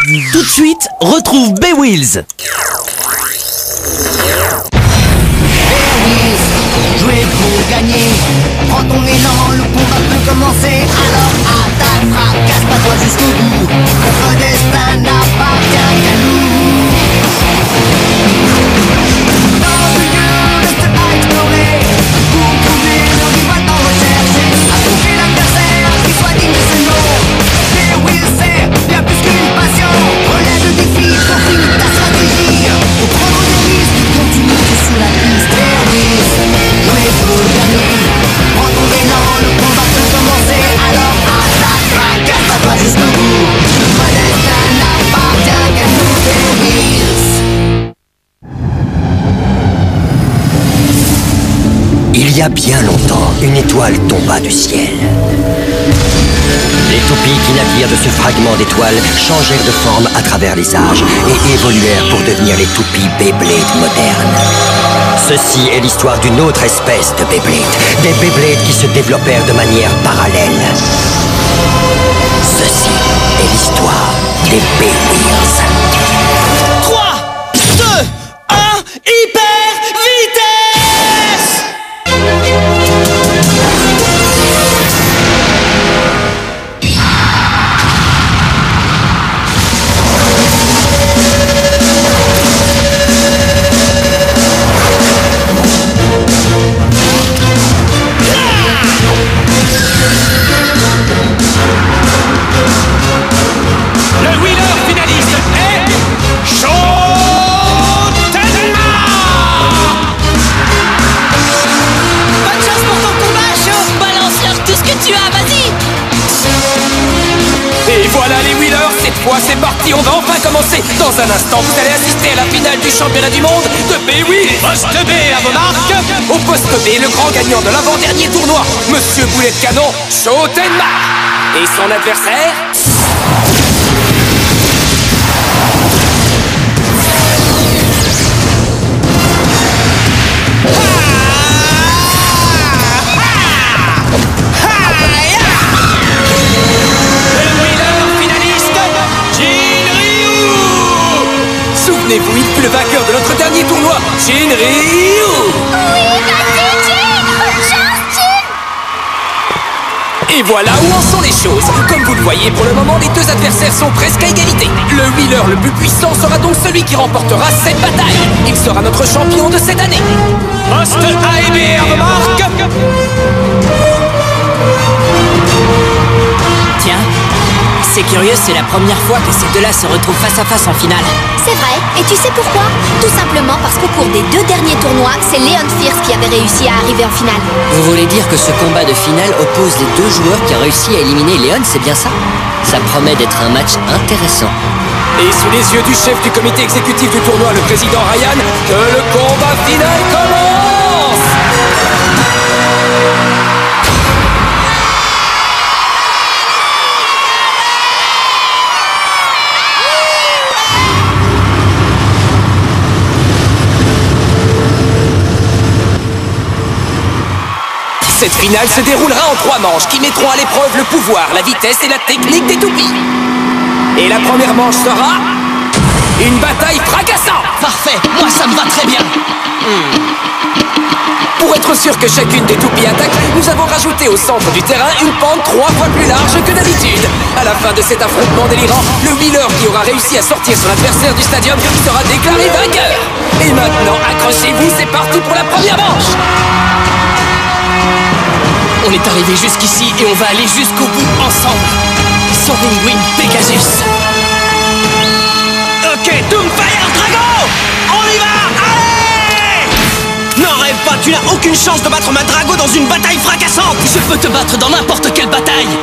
Tout de suite, retrouve Bear-Wheels. Bear-Wheels, jouer pour gagner. Prends ton élan, le combat peut commencer. Alors attaque, fracasse, pas-toi jusqu'au bout. Notre destin n'appartient qu'à nous. Dans le lieu, reste à explorer. Pour trouver nos rivales en rechercher. Affronter l'adversaire, qui soit digne de ce nom. Bear-Wheels, c'est bien plus qu'une passion. Relève le défi, confine ta stratégie. Pour prendre des risques, continue sur la piste. Bear-Wheels, jouer pour gagner. Prends ton élan, le combat peut commencer. Alors attaque, fracasse, pas-toi jusqu'au bout. Notre destin n'appartient qu'à nous. Bear-Wheels. Il y a bien longtemps, une étoile tomba du ciel. Les toupies qui naquirent de ce fragment d'étoile changèrent de forme à travers les âges et évoluèrent pour devenir les toupies Beyblade modernes. Ceci est l'histoire d'une autre espèce de Beyblade, des Beyblades qui se développèrent de manière parallèle. Ceci est l'histoire des Bear-Wheels. 3, 2, 1, hyper vitesse! Le wheeler finaliste est Shotenma. Bonne chance pour ton combat, Sho. Balance-leur tout ce que tu as, vas-y. Et voilà les wheelers, cette fois c'est parti, on va enfin commencer. Dans un instant, vous allez assister à la finale du championnat du monde de Bey-Wheels. Poste B à vos marques. Au poste B, le grand gagnant de l'avant-dernier tournoi, Monsieur Boulet de Canon, Shotenma. Et son adversaire, le wheeler finaliste, Jinryu. Souvenez-vous, il fut le vainqueur de notre dernier tournoi, Jinryu. Et voilà où en sont les choses. Comme vous le voyez, pour le moment, les deux adversaires sont presque à égalité. Le wheeler le plus puissant sera donc celui qui remportera cette bataille. Il sera notre champion de cette année. Poste A et B à vos marques. Tiens, c'est curieux, c'est la première fois que ces deux-là se retrouvent face à face en finale. C'est vrai, et tu sais pourquoi? Tout simplement parce qu'au cours des 2 derniers tournois, c'est Leon Fierce qui avait réussi à arriver en finale. Vous voulez dire que ce combat de finale oppose les deux joueurs qui ont réussi à éliminer Léon, c'est bien ça? Ça promet d'être un match intéressant. Et sous les yeux du chef du comité exécutif du tournoi, le président Ryan, que le combat final commence. Cette finale se déroulera en 3 manches qui mettront à l'épreuve le pouvoir, la vitesse et la technique des toupies. Et la première manche sera une bataille fracassante. Parfait, moi ça me va très bien. Pour être sûr que chacune des toupies attaque, nous avons rajouté au centre du terrain une pente 3 fois plus large que d'habitude. À la fin de cet affrontement délirant, le wheeler qui aura réussi à sortir son adversaire du stadium sera déclaré vainqueur. Et maintenant, accrochez-vous, c'est parti pour la première manche. On est arrivé jusqu'ici et on va aller jusqu'au bout ensemble. Soaring Wing Pegasus. Ok, Doomfire Drago! On y va! Allez! N'en rêve pas, tu n'as aucune chance de battre ma Drago dans une bataille fracassante! Je peux te battre dans n'importe quelle bataille.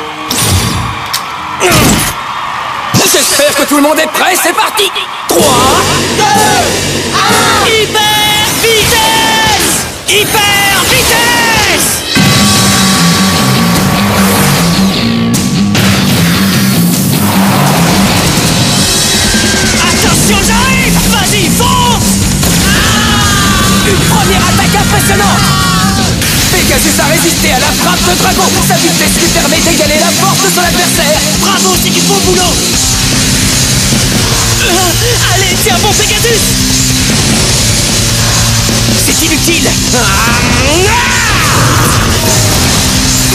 J'espère que tout le monde est prêt, c'est parti. 3, 2, 1. Hyper vitesse! Hyper vitesse! Attention, j'arrive! Vas-y, fonce! Une première attaque impressionnante. Pegasus a résisté à la frappe de Drago. Sa vitesse lui permet d'égaler la force de son adversaire. Bravo, c'est du beau boulot!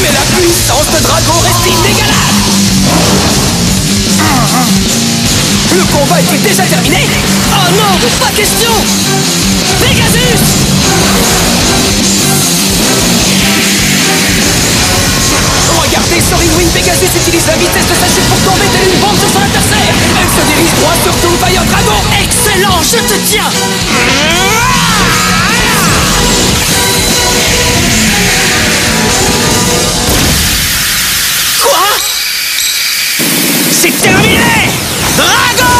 Mais la puissance de Drago reste inégalable. Le combat était déjà terminé. Oh non, pas question. Pegasus! Regardez, Soaring Wing Pegasus utilise la vitesse de sa chute pour tomber telle une bombe sur son adversaire. Elle se dirige droit sur tout Vaillant Drago. Excellent, je te tiens. Quoi? C'est terminé! Drago!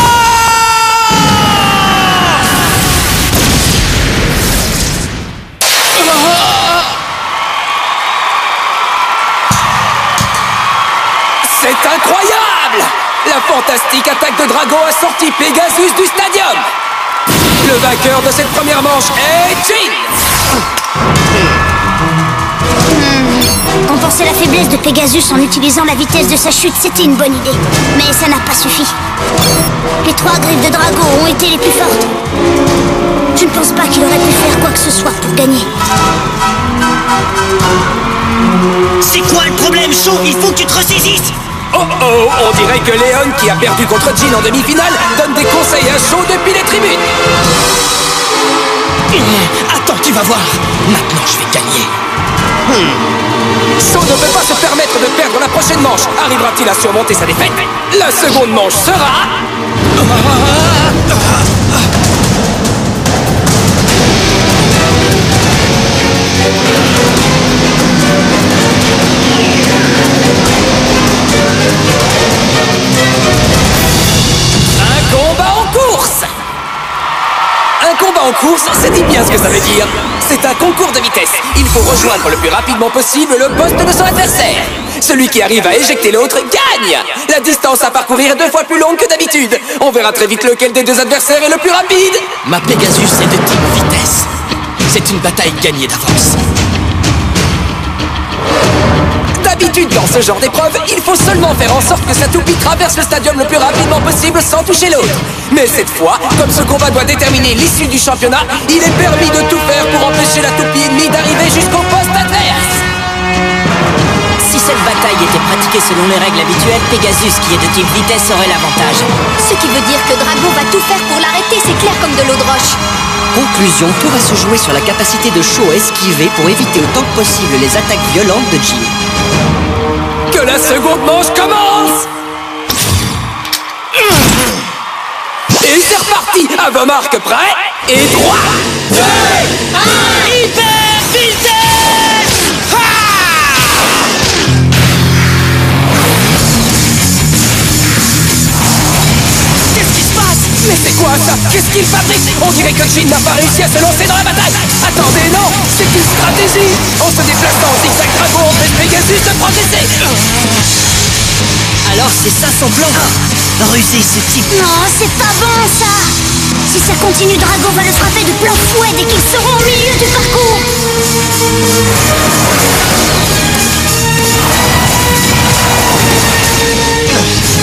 C'est incroyable! La fantastique attaque de Drago a sorti Pegasus du stadium. Le vainqueur de cette première manche est Jin. Compenser la faiblesse de Pegasus en utilisant la vitesse de sa chute, c'était une bonne idée. Mais ça n'a pas suffi. Les 3 griffes de Drago ont été les plus fortes. Je ne pense pas qu'il aurait pu faire quoi que ce soit pour gagner. C'est quoi le problème, Shaw? Il faut que tu te ressaisisses. Oh oh, on dirait que Léon, qui a perdu contre Jin en demi-finale, donne des conseils à Shaw depuis les tribunes. Attends, tu vas voir. Maintenant, je vais gagner. Shaw ne peut pas se permettre de perdre la prochaine manche. Arrivera-t-il à surmonter sa défaite? La seconde manche sera... Un combat en course. Un combat en course, c'est dit bien ce que ça veut dire. C'est un concours de vitesse. Il faut rejoindre le plus rapidement possible le poste de son adversaire. Celui qui arrive à éjecter l'autre gagne. La distance à parcourir est 2 fois plus longue que d'habitude. On verra très vite lequel des 2 adversaires est le plus rapide. Ma Pegasus est de type vitesse. C'est une bataille gagnée d'avance. D'habitude, dans ce genre d'épreuve, il faut seulement faire en sorte que sa toupie traverse le stadium le plus rapidement possible sans toucher l'autre. Mais cette fois, comme ce combat doit déterminer l'issue du championnat, il est permis de tout faire pour empêcher la toupie ennemie d'arriver jusqu'au poste adverse. Si cette bataille était pratiquée selon les règles habituelles, Pegasus, qui est de type vitesse, aurait l'avantage. Ce qui veut dire que Drago va tout faire pour l'arrêter, c'est clair comme de l'eau de roche. Conclusion, tout va se jouer sur la capacité de Shaw à esquiver pour éviter autant que possible les attaques violentes de Jin. Que la seconde manche commence! Et c'est reparti! À vos marques, prêts? Et droit! 2, 1, hyper vitesse! Qu'est-ce qui se passe? Mais c'est quoi ça? Qu'est-ce qu'il fabrique? On dirait que Jin n'a pas réussi à se lancer dans la bataille! Attendez, non! C'est une stratégie! En se déplaçant en zigzag, Drago empêche Pegasus de progresser! Alors c'est ça son plan? Rusé, ce type. Non, c'est pas bon ça. Si ça continue, Drago va le frapper de plein fouet dès qu'ils seront au milieu du parcours.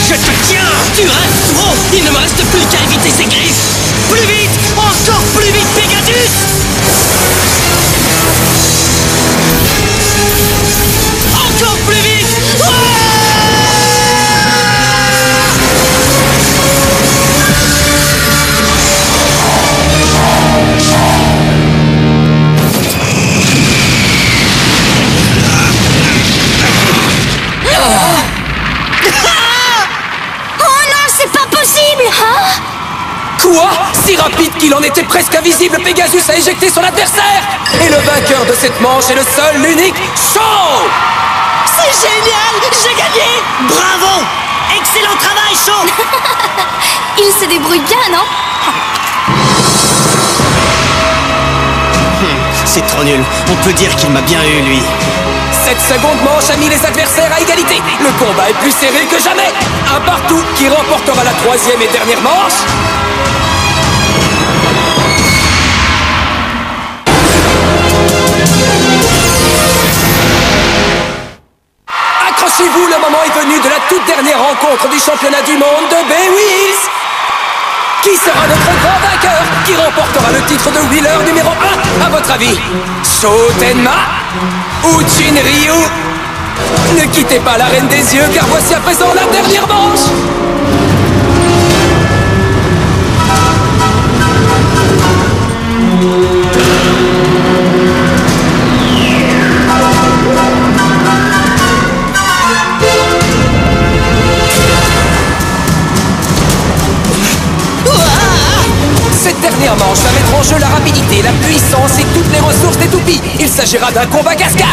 Je te tiens. Tu restes trop. Il ne me reste plus qu'à éviter ses griffes. Plus vite. Encore plus vite, Pegasus. Encore plus vite. Quoi? Si rapide qu'il en était presque invisible, Pegasus a éjecté son adversaire! Et le vainqueur de cette manche est le seul, l'unique, Shaw! C'est génial. J'ai gagné. Bravo. Excellent travail, Shaw. Il se débrouille bien, non? C'est trop nul. On peut dire qu'il m'a bien eu, lui. Cette seconde manche a mis les adversaires à égalité. Le combat est plus serré que jamais. Un partout qui remportera la 3e et dernière manche. Accrochez-vous, le moment est venu de la toute dernière rencontre du championnat du monde de Bay Wheels. Qui sera notre grand vainqueur? vainqueur qui remportera le titre de Wheeler numéro 1. À votre avis, Sho Tenma ou Jin Ryu? Ne quittez pas la Reine des Yeux, car voici à présent la dernière manche. Cette dernière manche va mettre en jeu la rapidité, la puissance et toutes les ressources des toupies. Il s'agira d'un combat cascade.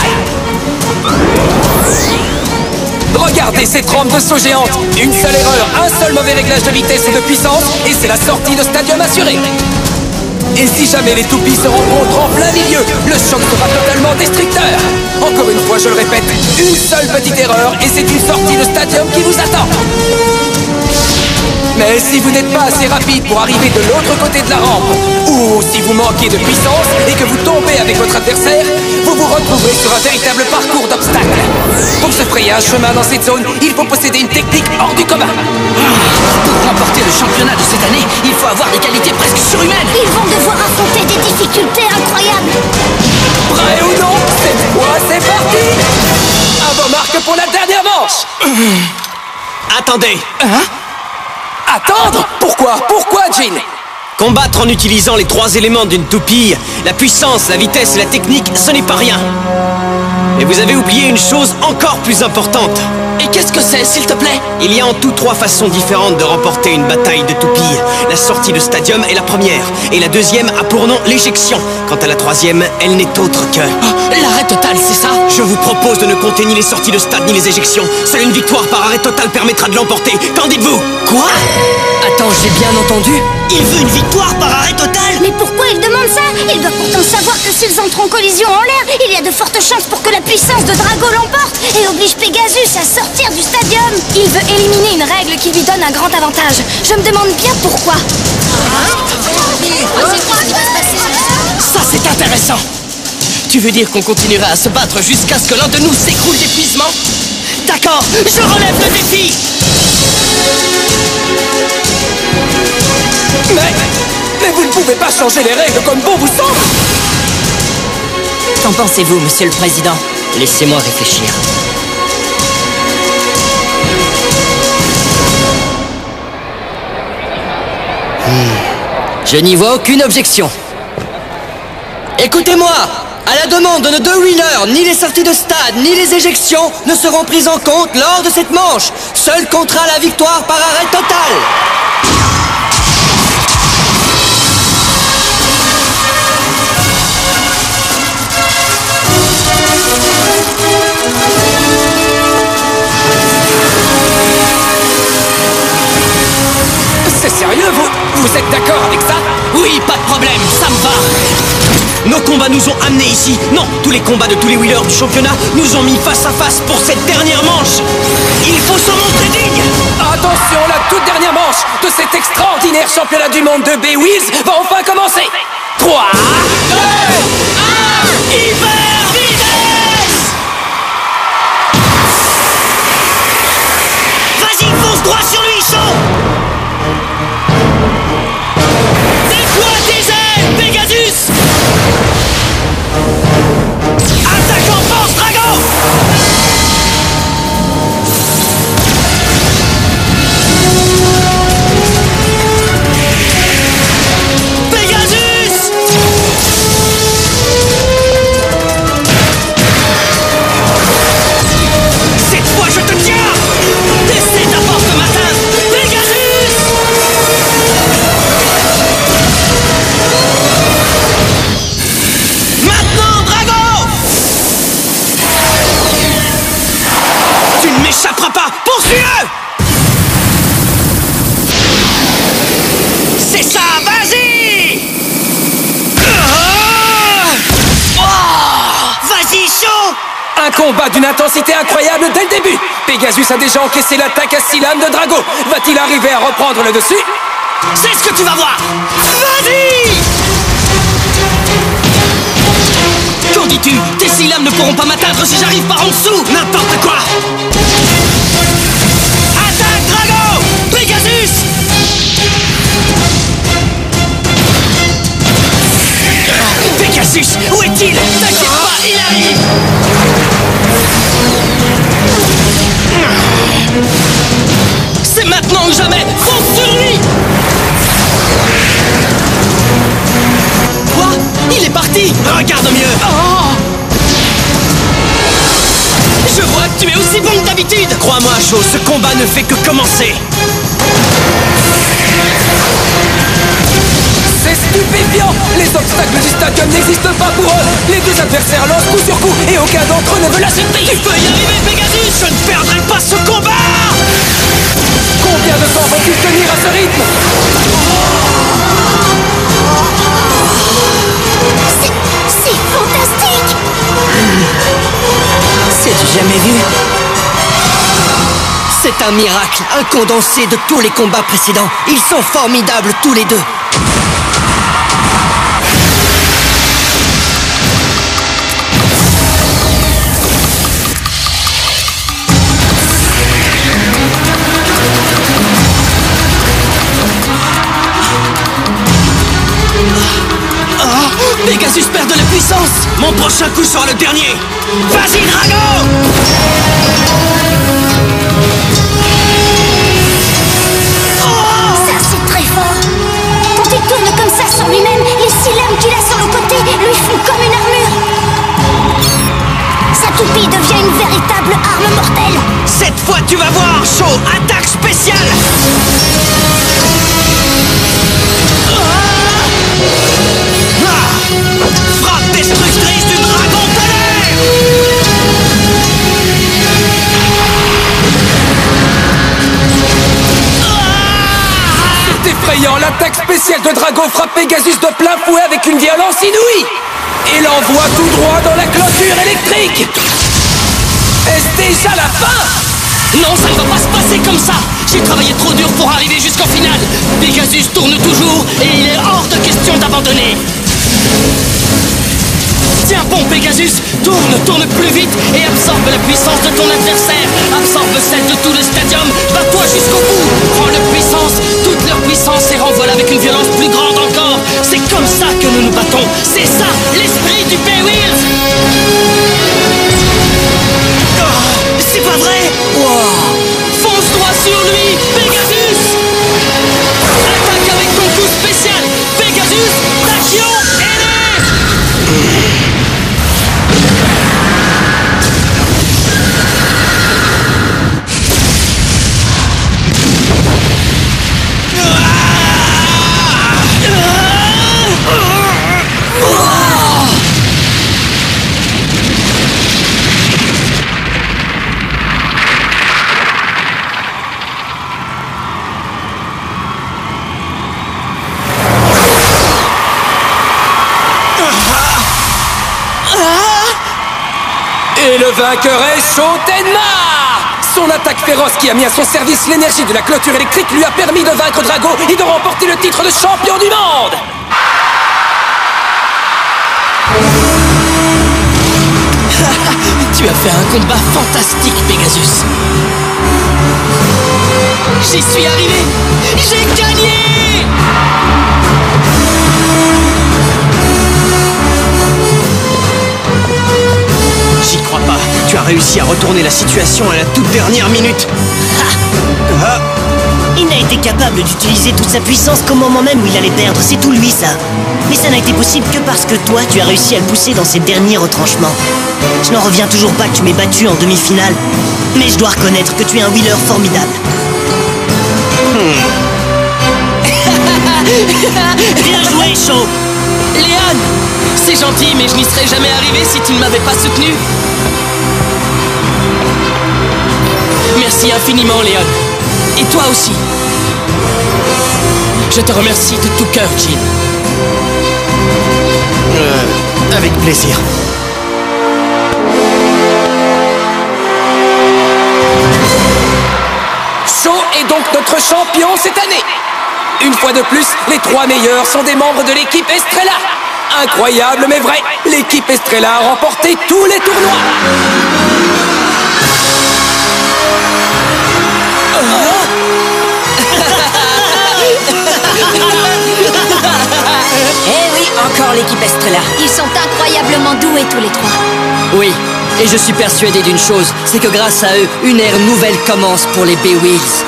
Regardez cette rampe de saut géante. Une seule erreur, un seul mauvais réglage de vitesse et de puissance, et c'est la sortie de stadium assurée. Et si jamais les toupies se rencontrent en plein milieu, le choc sera totalement destructeur. Encore une fois, je le répète, une seule petite erreur, et c'est une sortie de stadium qui vous attend. Mais si vous n'êtes pas assez rapide pour arriver de l'autre côté de la rampe, ou si vous manquez de puissance et que vous tombez avec votre adversaire, vous vous retrouverez sur un véritable parcours d'obstacles. Pour se frayer un chemin dans cette zone, il faut posséder une technique hors du commun. Pour remporter le championnat de cette année, il faut avoir des qualités presque surhumaines. Ils vont devoir affronter des difficultés incroyables. Prêt ou non, cette fois c'est parti. À vos marques pour la dernière manche. Attendez. Attendre? Pourquoi? Pourquoi, Jin? Combattre en utilisant les 3 éléments d'une toupie, la puissance, la vitesse et la technique, ce n'est pas rien. Mais vous avez oublié une chose encore plus importante. Et qu'est-ce que c'est, s'il te plaît? Il y a en tout 3 façons différentes de remporter une bataille de toupies. La sortie de stadium est la première, et la deuxième a pour nom l'éjection. Quant à la troisième, elle n'est autre que... L'arrêt total, c'est ça? Je vous propose de ne compter ni les sorties de stade ni les éjections. Seule une victoire par arrêt total permettra de l'emporter. Qu'en dites-vous? Quoi? Attends, j'ai bien entendu. Il veut une victoire par arrêt total? Mais pourquoi il demande ça? Il doit pourtant savoir que s'ils entrent en collision en l'air, il y a de fortes chances pour que la puissance de Drago l'emporte et oblige Pegasus à sortir du stadium. Il veut éliminer une règle qui lui donne un grand avantage. Je me demande bien pourquoi. Ça, c'est intéressant. Tu veux dire qu'on continuera à se battre jusqu'à ce que l'un de nous s'écroule d'épuisement? D'accord, je relève le défi. Mais vous ne pouvez pas changer les règles comme bon vous semble. Qu'en pensez-vous, monsieur le président? Laissez-moi réfléchir. Je n'y vois aucune objection. Écoutez-moi! À la demande de nos 2 winners, ni les sorties de stade, ni les éjections ne seront prises en compte lors de cette manche. Seul comptera la victoire par arrêt total. C'est sérieux, vous êtes d'accord avec ça? Oui, pas de problème, ça me va. Nos combats nous ont amenés ici. Non, tous les combats de tous les wheelers du championnat nous ont mis face à face pour cette dernière manche. Il faut se montrer digne. Attention, la toute dernière manche de cet extraordinaire championnat du monde de B-Wheels va enfin commencer. 3, 2, 1, hyper vitesse! Vas-y, fonce droit sur lui, Sho. Déploie tes ailes, Pegasus! Attaque en force, Drago. Pegasus. Cette fois, je te tiens. Essaie ta force de m'atteindre, Pegasus. Maintenant, Drago. Tu ne m'échapperas pas. Poursuis-le. C'est ça, vas-y. Vas-y, Sho. Un combat d'une intensité incroyable dès le début. Pegasus a déjà encaissé l'attaque à 6 lames de Drago. Va-t-il arriver à reprendre le dessus? C'est ce que tu vas voir. Vas-y. Qu'en dis-tu? Tes 6 lames ne pourront pas m'atteindre si j'arrive par en dessous. N'importe quoi. Attaque, Drago. Pegasus. parti! Regarde mieux. Oh! Je vois que tu es aussi bon que d'habitude! Crois-moi, Shaw, ce combat ne fait que commencer. C'est stupéfiant! Les obstacles du stadium n'existent pas pour eux! Les deux adversaires lancent coup sur coup et aucun d'entre eux ne veut lâcher prise! Tu peux y arriver, Pegasus! Je ne perdrai pas ce combat. Combien de temps vont-ils tenir à ce rythme? C'est fantastique! C'est jamais vu. C'est un miracle, un condensé de tous les combats précédents. Ils sont formidables tous les deux. Pegasus perd de la puissance! Mon prochain coup sera le dernier. Vas-y, Drago. Ça, c'est très fort! Quand il tourne comme ça sur lui-même, les 6 lames qu'il a sur le côté lui font comme une armure! Sa toupie devient une véritable arme mortelle! Cette fois, tu vas voir, Shaw. Attaque spéciale. Frappe destructrice du dragon tonnerre. C'est effrayant! L'attaque spéciale de Drago frappe Pegasus de plein fouet avec une violence inouïe! Et l'envoie tout droit dans la clôture électrique! Est-ce déjà la fin? Non, ça ne va pas se passer comme ça! J'ai travaillé trop dur pour arriver jusqu'en finale! Pegasus tourne toujours et il est hors de question d'abandonner! Tiens bon, Pegasus! Tourne plus vite et absorbe la puissance de ton adversaire! Absorbe celle de tout le stadium! Bats-toi jusqu'au bout! Prends leur puissance, toute leur puissance et renvoie-la avec une violence plus grande encore! C'est comme ça que nous nous battons! C'est ça, l'esprit du Bay-Wheels! C'est pas vrai! Wow. Fonce droit sur lui, Pegasus! Attaque avec ton coup spécial! Pegasus, Tachyon, ailé! Et le vainqueur est Shaw Tenma! Son attaque féroce qui a mis à son service l'énergie de la clôture électrique lui a permis de vaincre Drago et de remporter le titre de champion du monde! Tu as fait un combat fantastique, Pegasus! J'y suis arrivé! J'ai gagné! J'y crois pas. Tu as réussi à retourner la situation à la toute dernière minute. Il n'a été capable d'utiliser toute sa puissance qu'au moment même où il allait perdre, c'est tout lui ça. Mais ça n'a été possible que parce que toi, tu as réussi à le pousser dans ses derniers retranchements. Je n'en reviens toujours pas que tu m'aies battu en demi-finale, mais je dois reconnaître que tu es un wheeler formidable. Bien joué, Shaw! Léon! C'est gentil, mais je n'y serais jamais arrivé si tu ne m'avais pas soutenu. Merci infiniment, Léon. Et toi aussi. Je te remercie de tout cœur, Jill. Avec plaisir. Shaw est donc notre champion cette année. Une fois de plus, les 3 meilleurs sont des membres de l'équipe Estrella. Incroyable mais vrai, l'équipe Estrella a remporté tous les tournois. Eh oui, encore l'équipe Estrella. Ils sont incroyablement doués tous les 3. Oui, et je suis persuadé d'une chose, c'est que grâce à eux, une ère nouvelle commence pour les Bay-Wheels.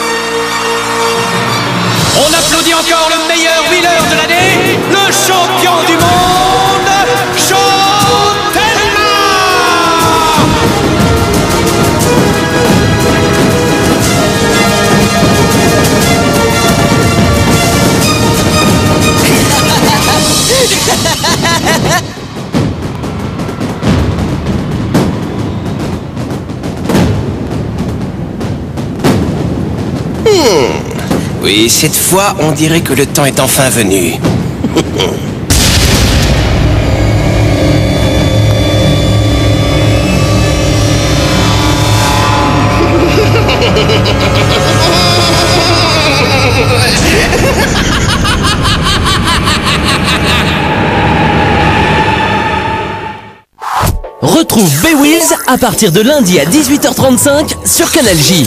On applaudit encore le meilleur wheeler de l'année, le champion du monde, Oui, cette fois, on dirait que le temps est enfin venu. Retrouve Beowulf à partir de lundi à 18h35 sur Canal J.